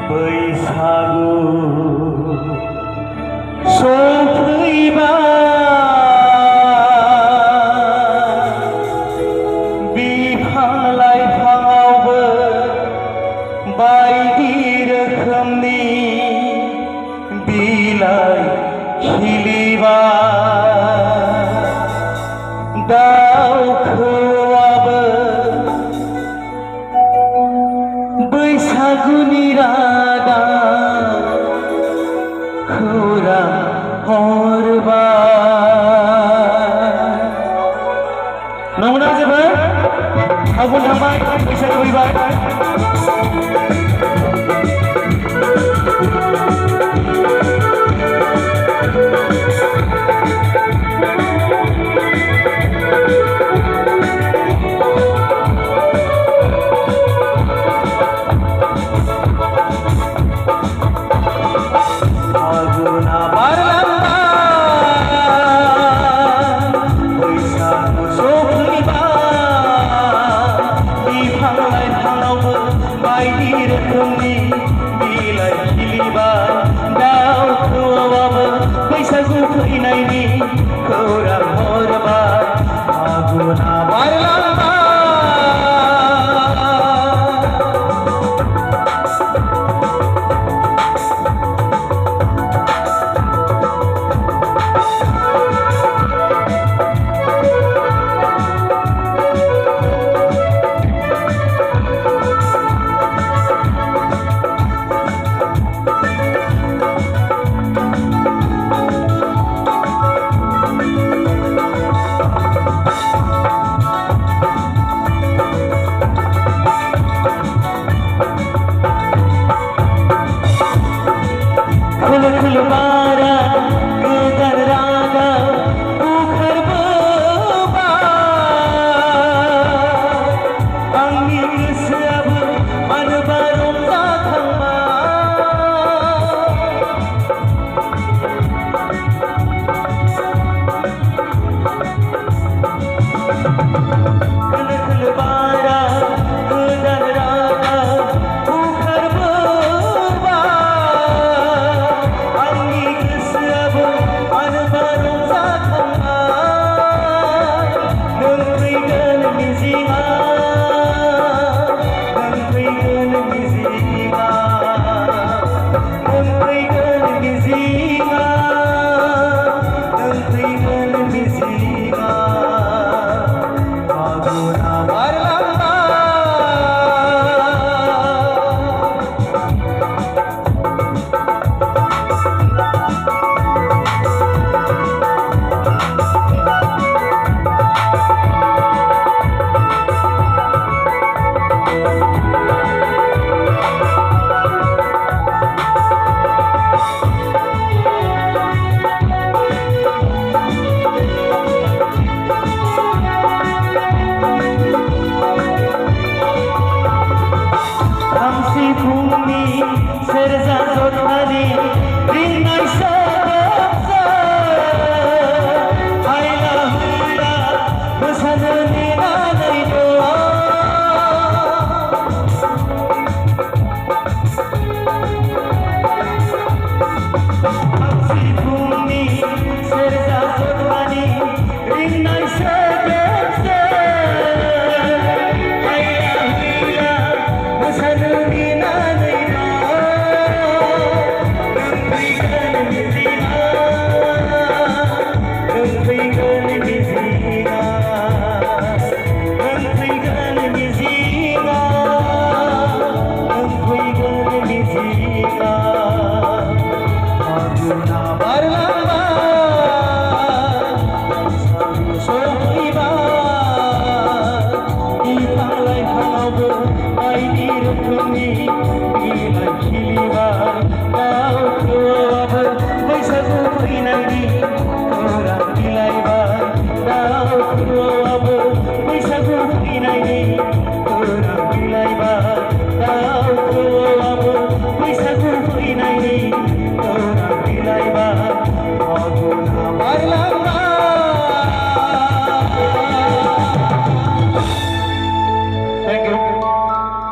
बैसागु सफैबाय बिफां लाइफाङावबो बायदि रोखोमनि बिलाइ खिलिबाय दाउखौआबो बैसागुनि रादा खौरां हरबाय नंगौना जोबोर फागुन थांबाय बैसागु फैबाय बायदि रोखोमनि बिलाइ खिलिबाय दाउखौआबो बैसागु फैनायनि खौरां हरबाय फागुना बारलांबाय बारा गोदान रागा ओंखारबोबाय आंनि गोसोआबो मानोबा रंजाखांबाय बारा गोदान रागा सेरजा जथानि रिंनाय सोदोबजों हायला हुइला मोसानो नेनानै दं सिफुंनि सेरजा जथानि रिंनाय सोदोबजों हायला हुइला मोसानो नेनानै बायदि रोखोमनि